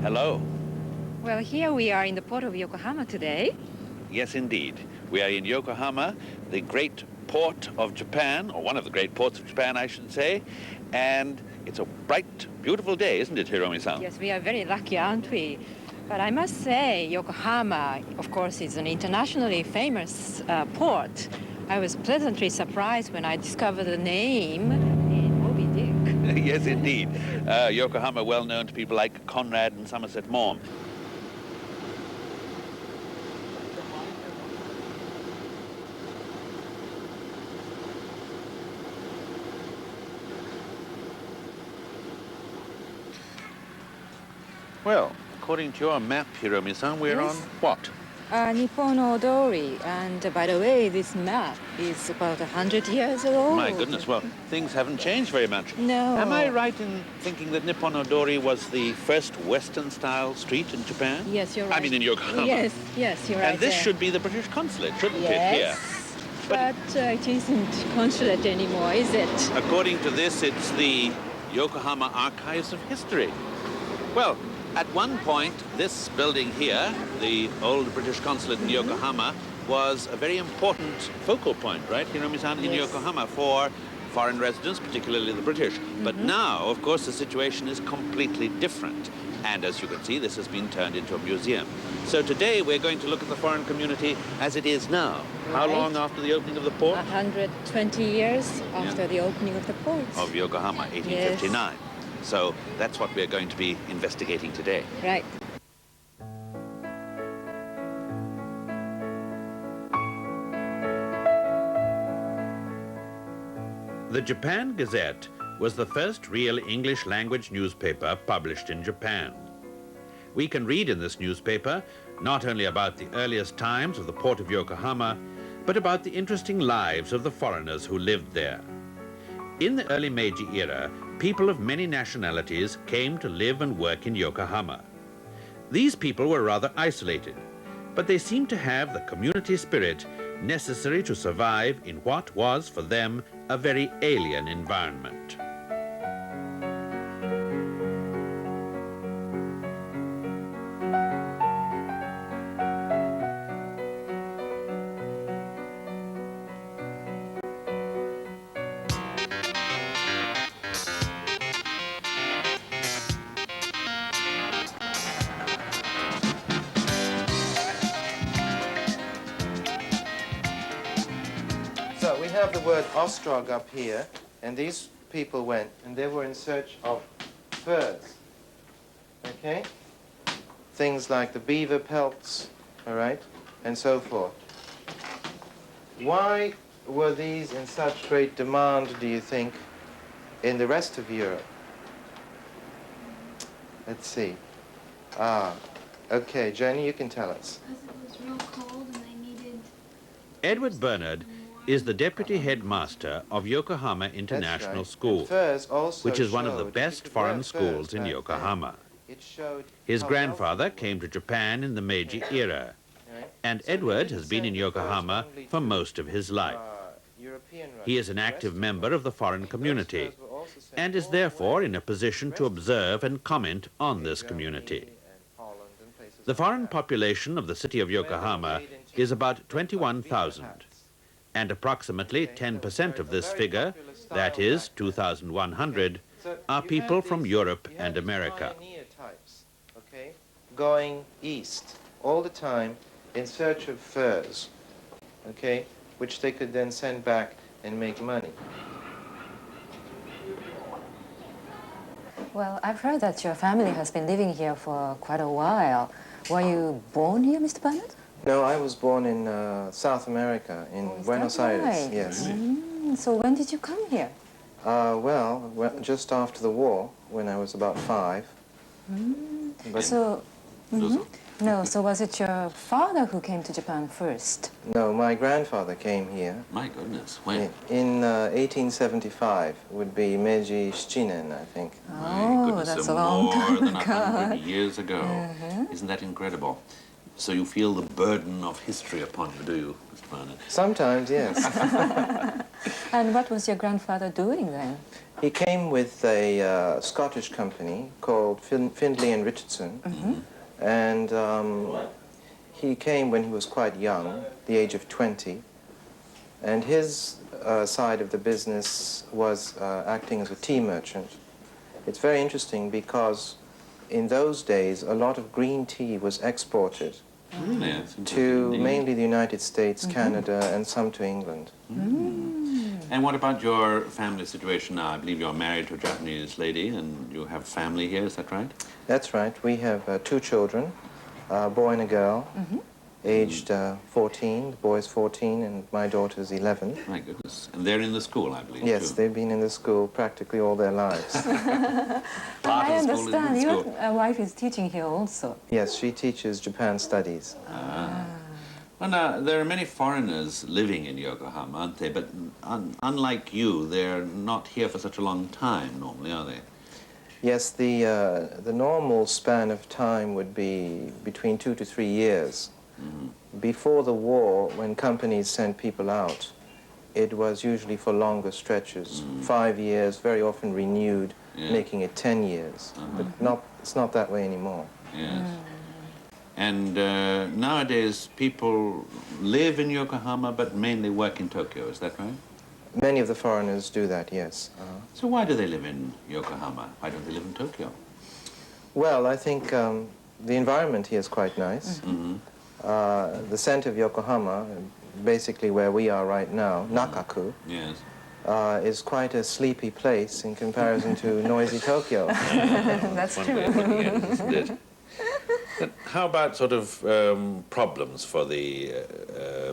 Hello. Well, here we are in the port of Yokohama today. Yes, indeed. We are in Yokohama, the great port of Japan, or one of the great ports of Japan, I should say. And it's a bright, beautiful day, isn't it, Hiromi-san? Yes, we are very lucky, aren't we? But I must say, Yokohama, of course, is an internationally famous port. I was pleasantly surprised when I discovered the name in Moby Dick. Yes, indeed. Yokohama, well known to people like Conrad and Somerset Maugham. Well, according to your map, Hiromi-san, we're Yes. on what? Nippon Odori, and by the way, this map is about 100 years old. My goodness, well, things haven't changed very much. No. Am I right in thinking that Nippon Odori was the first Western-style street in Japan? Yes, you're right. I mean, in Yokohama. Yes, you're right. And this there. should be the British consulate, shouldn't it, Yes, here? but it isn't consulate anymore, is it? According to this, it's the Yokohama Archives of History. Well, at one point, this building here, the old British consulate in Yokohama, was a very important focal point, right, Hiromi-san, in Yes. Yokohama for foreign residents, particularly the British. But now, of course, the situation is completely different. And as you can see, this has been turned into a museum. So today, we're going to look at the foreign community as it is now. How Right. long after the opening of the port? 120 years after the opening of the port. Of Yokohama, 1859. So that's what we're going to be investigating today. Right. The Japan Gazette was the first real English language newspaper published in Japan. We can read in this newspaper not only about the earliest times of the port of Yokohama, but about the interesting lives of the foreigners who lived there. In the early Meiji era, people of many nationalities came to live and work in Yokohama. These people were rather isolated, but they seemed to have the community spirit necessary to survive in what was, for them, a very alien environment. So we have the word ostrog up here, and these people went, and they were in search of furs, okay? Things like the beaver pelts, all right, and so forth. Why were these in such great demand, do you think, in the rest of Europe? Let's see. Okay, Jenny, you can tell us. Because it was real cold and they needed... Edward Bernard is the deputy headmaster of Yokohama International School, which is one of the best foreign schools in Yokohama. His grandfather came to Japan in the Meiji era, and Edward has been in Yokohama for most of his life. He is an active member of the foreign community and is therefore in a position to observe and comment on this community. The foreign population of the city of Yokohama is about 21,000, and approximately 10% of this figure, that is 2,100, are people from Europe and America. Okay, going east all the time in search of furs, okay, which they could then send back and make money. Well, I've heard that your family has been living here for quite a while. Were you born here, Mr. Bernard? No, I was born in South America, in Buenos Aires, right? yes. So when did you come here? Well, just after the war, when I was about 5. But So, no, so was it your father who came to Japan first? no, my grandfather came here My goodness, when? in 1875, would be Meiji Shichinen, I think. Oh, that's a long time More than ago. 100 years ago. Isn't that incredible? So you feel the burden of history upon you, do you, Mr. Bernard? Sometimes, yes. And what was your grandfather doing then? He came with a Scottish company called Findlay and Richardson, and he came when he was quite young, the age of 20, and his side of the business was acting as a tea merchant. It's very interesting because in those days a lot of green tea was exported to mainly the United States, Canada, and some to England. And what about your family situation now? I believe you're married to a Japanese lady and you have family here, is that right? That's right. We have 2 children, a boy and a girl, aged 14. The boy's 14 and my daughter's 11. My goodness. And they're in the school, I believe, Yes, too. they've been in the school practically all their lives. I understand your wife is teaching here also. Yes, she teaches Japan studies. Well, now, there are many foreigners living in Yokohama, aren't they? But unlike you, they're not here for such a long time, normally, are they? Yes, the normal span of time would be between 2 to 3 years. Before the war, when companies sent people out, it was usually for longer stretches, 5 years, very often renewed, making it 10 years. But it's not that way anymore. Yes. And nowadays, people live in Yokohama, but mainly work in Tokyo, is that right? Many of the foreigners do that, yes. So why do they live in Yokohama? Why don't they live in Tokyo? Well, I think the environment here is quite nice. The center of Yokohama, basically where we are right now, Nakaku, Yes. is quite a sleepy place in comparison to noisy Tokyo. That's One true. way of putting it, isn't it? But how about sort of problems for the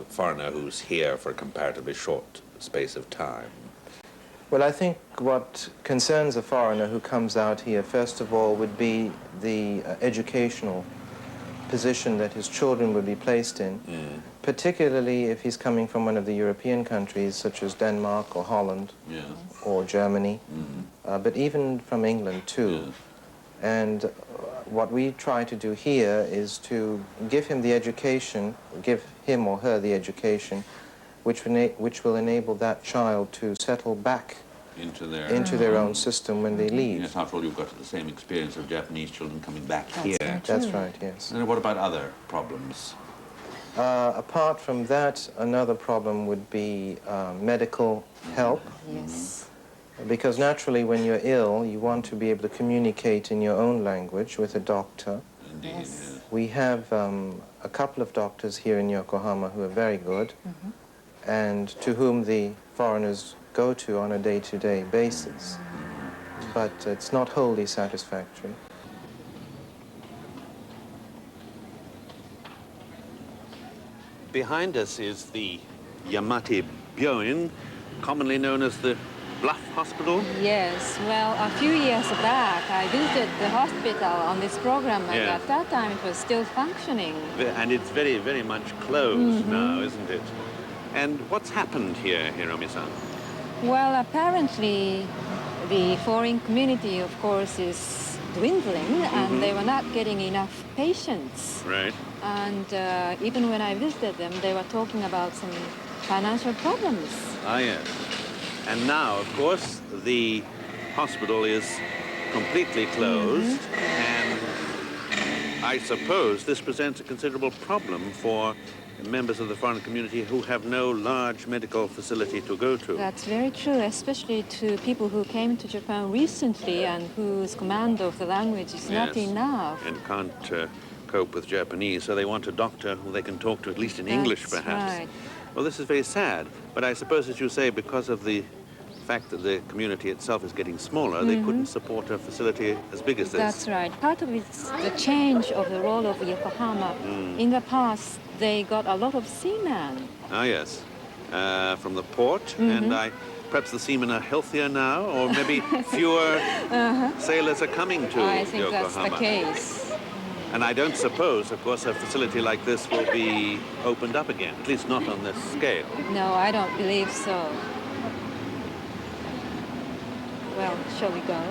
foreigner who's here for a comparatively short space of time? Well, I think what concerns a foreigner who comes out here, first of all, would be the educational position that his children would be placed in, particularly if he's coming from one of the European countries, such as Denmark or Holland or Germany, but even from England, too. And what we try to do here is to give him the education, give him or her the education, which will enable that child to settle back into their own system when they leave. Yes, after all, you've got the same experience of Japanese children coming back here. That's right, yes. And what about other problems? Apart from that, another problem would be medical help. Yes. Because naturally, when you're ill, you want to be able to communicate in your own language with a doctor. Indeed, yes. We have a couple of doctors here in Yokohama who are very good, and to whom the foreigners go to on a day-to-day basis. But it's not wholly satisfactory. Behind us is the Yamate Byoin, commonly known as the Bluff Hospital. Yes, well, a few years back, I visited the hospital on this program, and at that time it was still functioning. And it's very, very much closed now, isn't it? And what's happened here, Hiromi-san? Well, apparently the foreign community, of course, is dwindling, and they were not getting enough patients. Right. And even when I visited them, they were talking about some financial problems. Ah, yes. And now, of course, the hospital is completely closed, and I suppose this presents a considerable problem for members of the foreign community who have no large medical facility to go to. That's very true, especially to people who came to Japan recently and whose command of the language is not enough. And can't cope with Japanese, so they want a doctor who they can talk to, at least in English, perhaps. Right. Well, this is very sad, but I suppose, as you say, because of the fact that the community itself is getting smaller, they couldn't support a facility as big as this. That's right. Part of it's the change of the role of Yokohama. In the past, they got a lot of seamen. Ah, yes, from the port, and perhaps the seamen are healthier now, or maybe fewer sailors are coming to Yokohama. I think that's the case. And I don't suppose, of course, a facility like this will be opened up again, at least not on this scale. No, I don't believe so. Well, shall we go?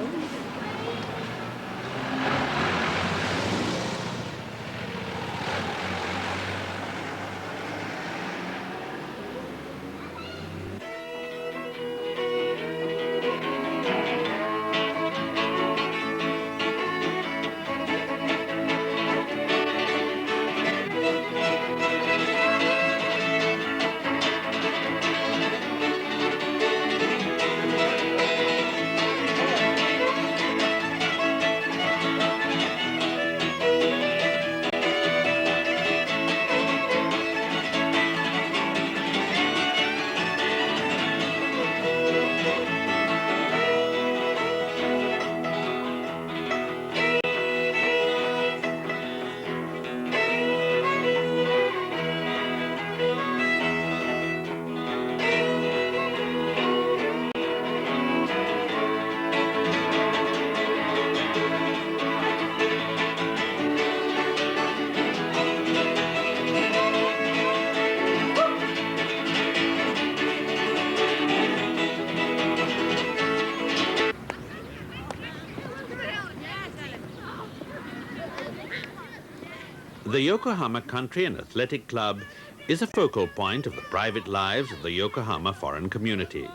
The Yokohama Country and Athletic Club is a focal point of the private lives of the Yokohama foreign community.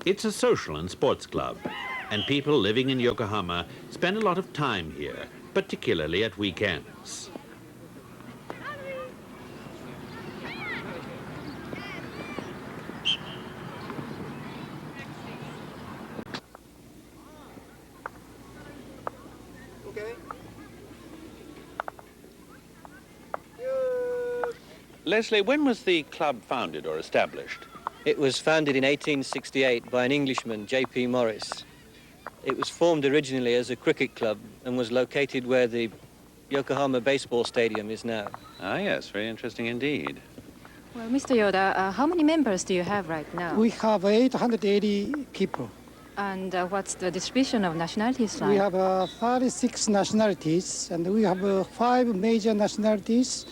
It's a social and sports club, and people living in Yokohama spend a lot of time here, particularly at weekends. Leslie, when was the club founded or established? It was founded in 1868 by an Englishman, J.P. Morris. It was formed originally as a cricket club and was located where the Yokohama baseball stadium is now. Ah, yes, very interesting indeed. Well, Mr. Yoda, how many members do you have right now? We have 880 people. And what's the distribution of nationalities like? We have 36 nationalities, and we have 5 major nationalities: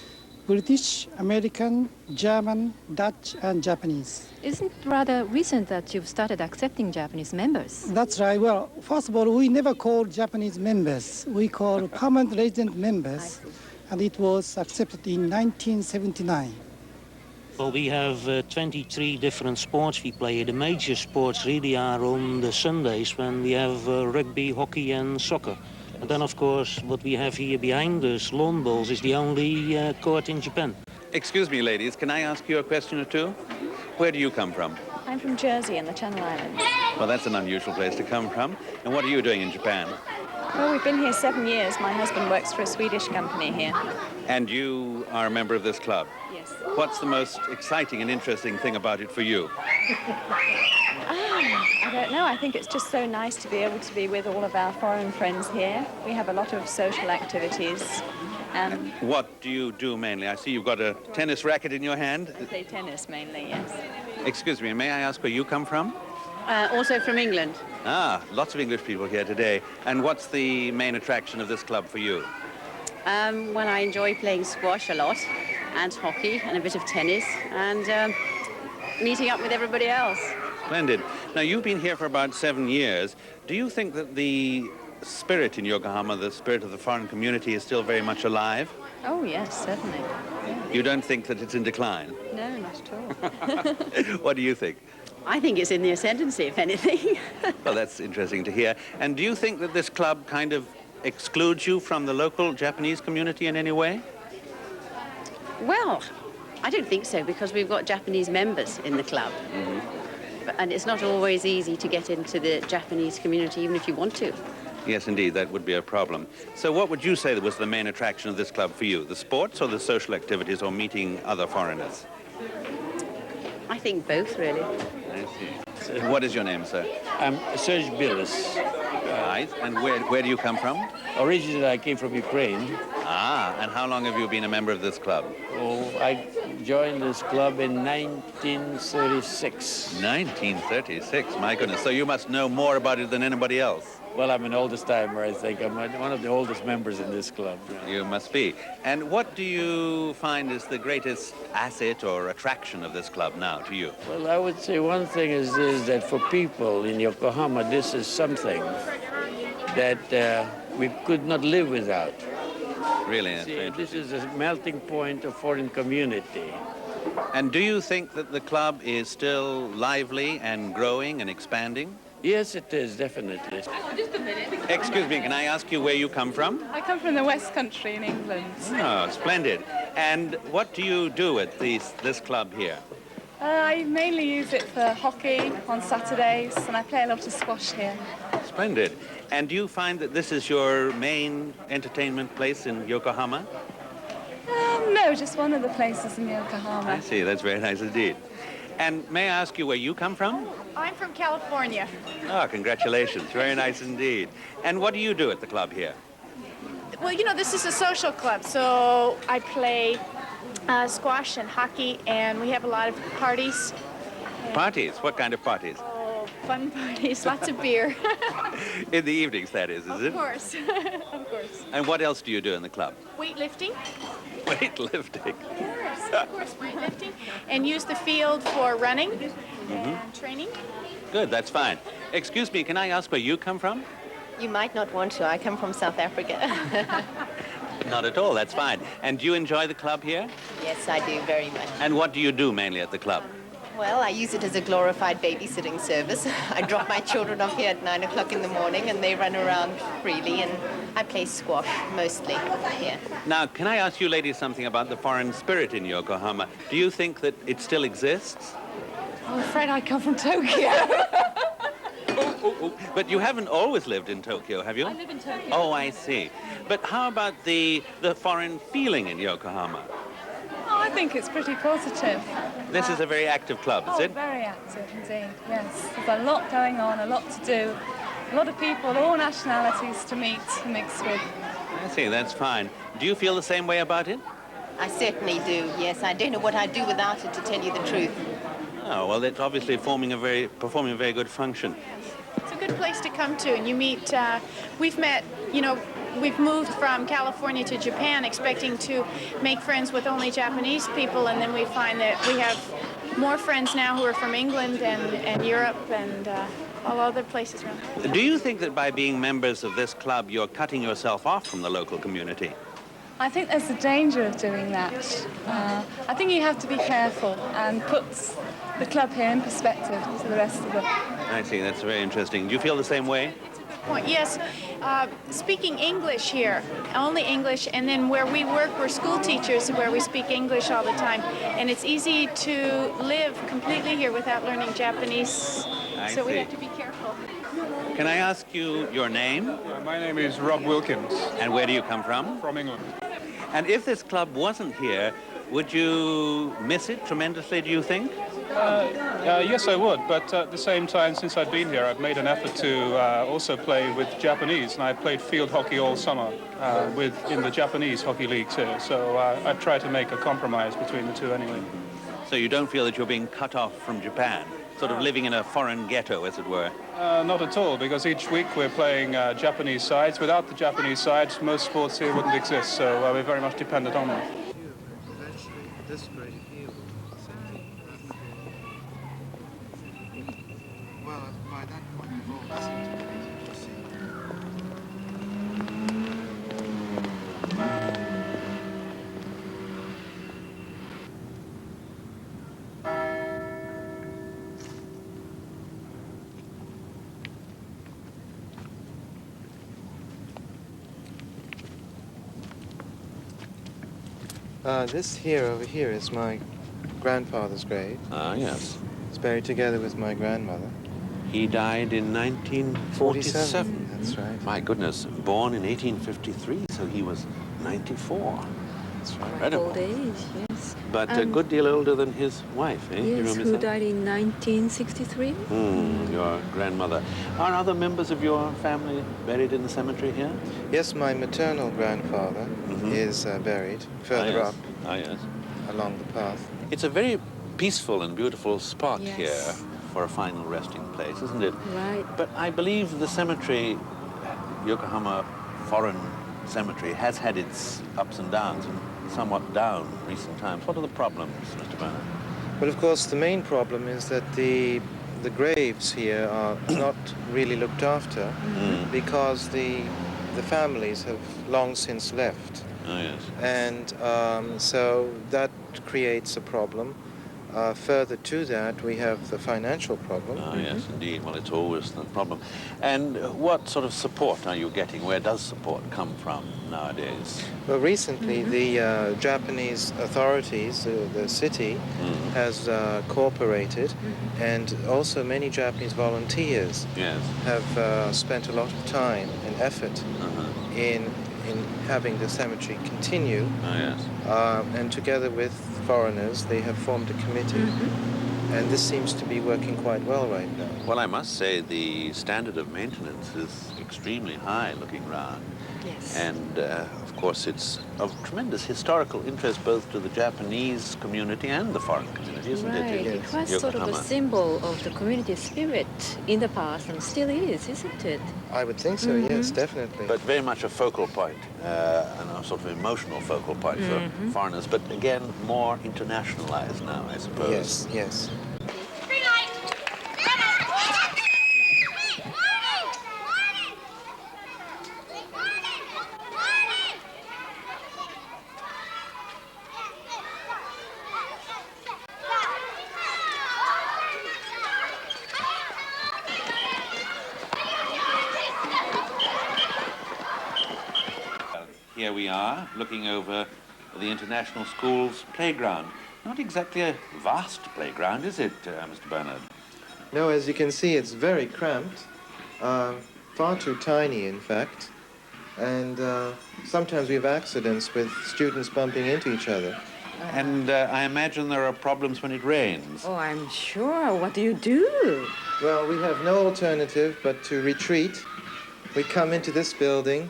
British, American, German, Dutch, and Japanese. Isn't it rather recent that you've started accepting Japanese members? That's right. Well, first of all, we never called Japanese members. We call permanent resident members, and it was accepted in 1979. Well, we have 23 different sports we play. The major sports really are on the Sundays when we have rugby, hockey and soccer. And then, of course, what we have here behind us, lawn bowls, is the only court in Japan. Excuse me, ladies, can I ask you a question or two? Where do you come from? I'm from Jersey in the Channel Islands. Well, that's an unusual place to come from. And what are you doing in Japan? Well, we've been here 7 years. My husband works for a Swedish company here. And you are a member of this club? Yes. What's the most exciting and interesting thing about it for you? I don't know. I think it's just so nice to be able to be with all of our foreign friends here. We have a lot of social activities. What do you do mainly? I see you've got a tennis racket in your hand. I play tennis mainly, yes. Excuse me, may I ask where you come from? Also from England. Ah, lots of English people here today. And what's the main attraction of this club for you? Well, I enjoy playing squash a lot, and hockey, and a bit of tennis, and meeting up with everybody else. Splendid. Now, you've been here for about 7 years. Do you think that the spirit in Yokohama, the spirit of the foreign community, is still very much alive? Oh, yes, certainly. Yeah. You don't think that it's in decline? No, not at all. What do you think? I think it's in the ascendancy, if anything. Well, that's interesting to hear. And do you think that this club kind of excludes you from the local Japanese community in any way? Well, I don't think so, because we've got Japanese members in the club. And it's not always easy to get into the Japanese community, even if you want to. Yes, indeed, that would be a problem. So what would you say that was the main attraction of this club for you? The sports or the social activities or meeting other foreigners? I think both, really. I see. What is your name, sir? I'm Serge Billis. Right. And where do you come from? Originally, I came from Ukraine. Ah, and how long have you been a member of this club? Oh, I joined this club in 1936. 1936, my goodness. So you must know more about it than anybody else. Well, I'm an oldest timer, I think. I'm one of the oldest members in this club. You must be. And what do you find is the greatest asset or attraction of this club now to you? Well, I would say one thing is that for people in Yokohama, this is something that we could not live without. Really? See, this is a melting point of foreign community. And do you think that the club is still lively and growing and expanding? Yes, it is, definitely. Excuse me, can I ask you where you come from? I come from the West Country in England. Oh, splendid. And what do you do at this club here? I mainly use it for hockey on Saturdays, and I play a lot of squash here. Splendid. And do you find that this is your main entertainment place in Yokohama? No, just one of the places in Yokohama. I see, that's very nice indeed. And may I ask you where you come from? I'm from California. Oh, congratulations. Very nice indeed. And what do you do at the club here? Well, you know, this is a social club, so I play squash and hockey, and we have a lot of parties. Parties? What kind of parties? Oh, fun parties, lots of beer. In the evenings, that is it? Of course, of course. And what else do you do in the club? Weightlifting. Weightlifting. Yes, of course, weightlifting. And use the field for running and training. Good, that's fine. Excuse me, can I ask where you come from? You might not want to. I come from South Africa. Not at all, that's fine. And do you enjoy the club here? Yes, I do, very much. And what do you do mainly at the club? Well, I use it as a glorified babysitting service. I drop my children off here at 9 o'clock in the morning and they run around freely, and I play squash mostly here. Now, can I ask you ladies something about the foreign spirit in Yokohama? Do you think that it still exists? I'm afraid I come from Tokyo. But you haven't always lived in Tokyo, have you? I live in Tokyo. Oh, I see. But how about the foreign feeling in Yokohama? Oh, I think it's pretty positive. This is a very active club, is it? Very active indeed, yes. There's a lot going on, a lot to do, a lot of people, all nationalities to meet and mix with. I see, that's fine. Do you feel the same way about it? I certainly do, yes. I don't know what I'd do without it, to tell you the truth. Oh, well, it's obviously performing a very good function. It's a good place to come to, and you meet, we've met, you know, we've moved from California to Japan expecting to make friends with only Japanese people, and then we find that we have more friends now who are from England and Europe and all other places around. Do you think that by being members of this club, you're cutting yourself off from the local community? I think there's a danger of doing that. I think you have to be careful and put the club here in perspective to the rest of it. I see, that's very interesting. Do you feel the same way? Point. Yes, speaking English here, only English, and then where we work, we're school teachers where we speak English all the time, and it's easy to live completely here without learning Japanese, so we have to be careful. Can I ask you your name? My name is Rob Wilkins. And where do you come from? From England. And if this club wasn't here, would you miss it tremendously, do you think? Yes, I would, but at the same time, since I've been here, I've made an effort to also play with Japanese, and I played field hockey all summer in the Japanese hockey leagues here, so I've tried to make a compromise between the two anyway. So you don't feel that you're being cut off from Japan, sort of living in a foreign ghetto, as it were? Not at all, because each week we're playing Japanese sides. Without the Japanese sides, most sports here wouldn't exist, so we're very much dependent on them. This right here. Well, by that point, we've all seemed to be able to see. This here, over here, is my grandfather's grave. Ah, yes. He's buried together with my grandmother. He died in 1947. That's right. My goodness, born in 1853, so he was 94. That's right. Incredible. Old age, yes. But a good deal older than his wife, eh? You Yes, remember who that? died in 1963. Your grandmother. Are other members of your family buried in the cemetery here? Yes, my maternal grandfather is buried further up yes. along the path. It's a very peaceful and beautiful spot Yes. here for a final resting place, isn't it? Right. But I believe the cemetery, Yokohama Foreign Cemetery, has had its ups and downs and somewhat down in recent times. What are the problems, Mr. Bernard? Well, of course, the main problem is that the graves here are not really looked after because the families have long since left. Oh, yes. And so that creates a problem. Further to that, we have the financial problem. Oh, yes, indeed. Well, it's always the problem. And what sort of support are you getting? Where does support come from nowadays? Well, recently, the Japanese authorities, the city, has cooperated, and also many Japanese volunteers have spent a lot of time and effort in having the cemetery continue. Oh, yes. And together with foreigners, they have formed a committee. And this seems to be working quite well right now. Well, I must say the standard of maintenance is extremely high looking round. Yes. And, of course, it's of tremendous historical interest both to the Japanese community and the foreign community, isn't Right. it? It was sort of a symbol of the community spirit in the past and still is, isn't it? I would think so, yes, definitely. But very much a focal point, and a sort of emotional focal point for foreigners, but again, more internationalized now, I suppose. Yes, yes. here we are, looking over the International School's playground. Not exactly a vast playground, is it, Mr. Bernard? No, as you can see, it's very cramped, far too tiny, in fact. And sometimes we have accidents with students bumping into each other. And I imagine there are problems when it rains. Oh, I'm sure. What do you do? Well, we have no alternative but to retreat. We come into this building,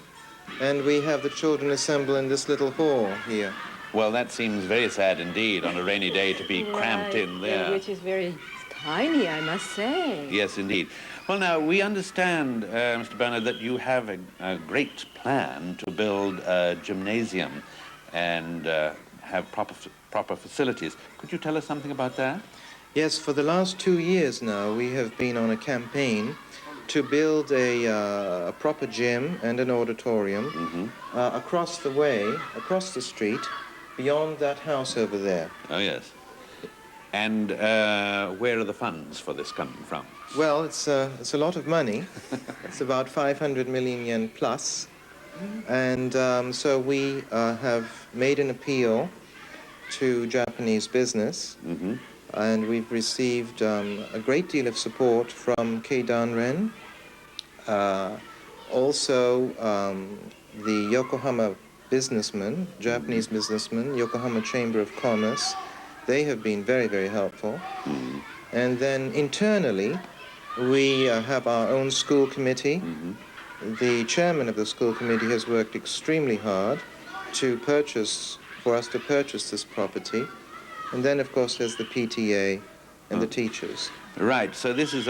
and we have the children assemble in this little hall here. Well, that seems very sad indeed on a rainy day to be cramped in there. Which is very tiny, I must say. Yes, indeed. Well, now, we understand, Mr. Bernard, that you have a great plan to build a gymnasium and have proper facilities. Could you tell us something about that? Yes, for the last 2 years now, we have been on a campaign to build a proper gym and an auditorium across the way, across the street, beyond that house over there. Oh, yes. And where are the funds for this coming from? Well, it's a lot of money. It's about 500 million yen plus. And so we have made an appeal to Japanese business. And we've received a great deal of support from Keidanren. Also, the Yokohama businessmen, Japanese businessmen, Yokohama Chamber of Commerce, they have been very, very helpful. And then internally, we have our own school committee. The chairman of the school committee has worked extremely hard for us to purchase this property. And then, of course, there's the PTA and the teachers. Right, so this is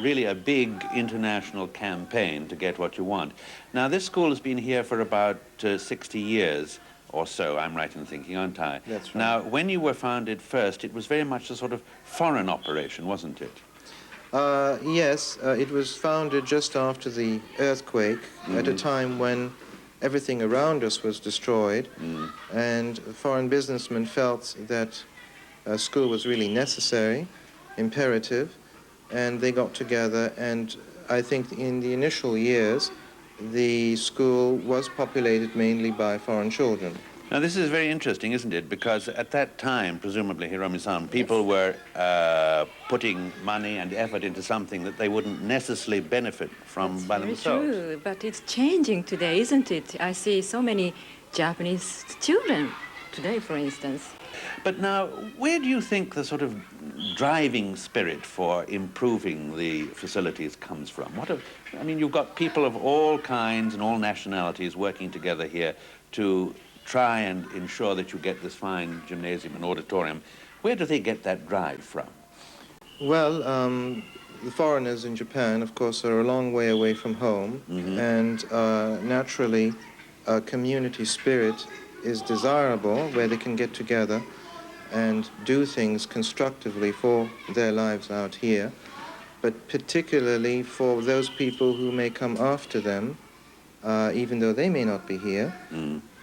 really a big international campaign to get what you want. Now, this school has been here for about 60 years or so, I'm right in thinking, aren't I? That's right. Now, when you were founded first, it was very much a sort of foreign operation, wasn't it? Yes, it was founded just after the earthquake, at a time when everything around us was destroyed, and foreign businessmen felt that a school was really necessary, imperative, and they got together, and I think in the initial years, the school was populated mainly by foreign children. Now, this is very interesting, isn't it? Because at that time, presumably, Hiromi-san, people were putting money and effort into something that they wouldn't necessarily benefit from by themselves. Very true, but it's changing today, isn't it? I see so many Japanese children today, for instance. But now, where do you think the sort of driving spirit for improving the facilities comes from? I mean, you've got people of all kinds and all nationalities working together here to try and ensure that you get this fine gymnasium and auditorium. Where do they get that drive from? Well, the foreigners in Japan, of course, are a long way away from home, and naturally, a community spirit is desirable where they can get together and do things constructively for their lives out here, but particularly for those people who may come after them, even though they may not be here.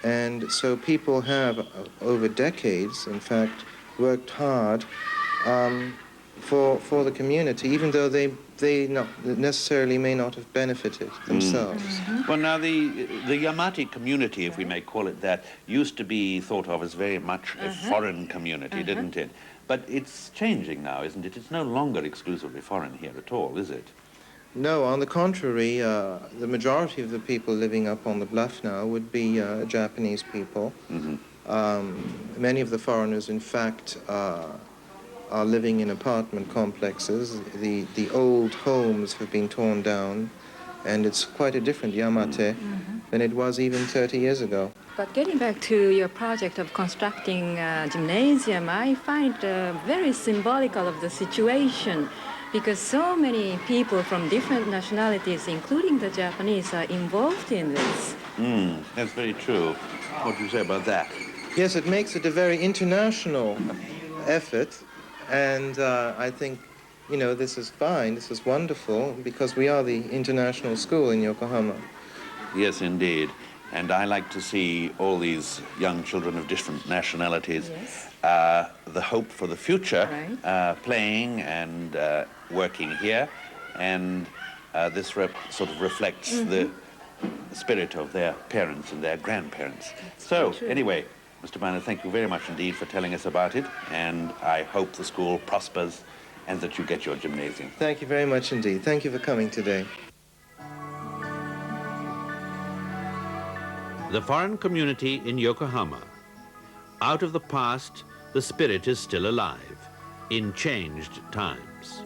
And so people have, over decades, in fact, worked hard for the community, even though they not necessarily may not have benefited themselves. Well, now, the Yamate community, if we may call it that, used to be thought of as very much a foreign community, didn't it? But it's changing now, isn't it? It's no longer exclusively foreign here at all, is it? No, on the contrary, the majority of the people living up on the bluff now would be Japanese people. Many of the foreigners, in fact, are living in apartment complexes. The old homes have been torn down, and it's quite a different Yamate than it was even 30 years ago. But getting back to your project of constructing a gymnasium, I find very symbolical of the situation, because so many people from different nationalities, including the Japanese, are involved in this. That's very true. What do you say about that? Yes, it makes it a very international effort, and I think, you know, this is fine, this is wonderful, because we are the international school in Yokohama. Yes, indeed. And I like to see all these young children of different nationalities, the hope for the future, playing and working here. And this sort of reflects the spirit of their parents and their grandparents. So, anyway, Mr. Barnett, thank you very much indeed for telling us about it, and I hope the school prospers and that you get your gymnasium. Thank you very much indeed. Thank you for coming today. The foreign community in Yokohama. Out of the past, the spirit is still alive in changed times.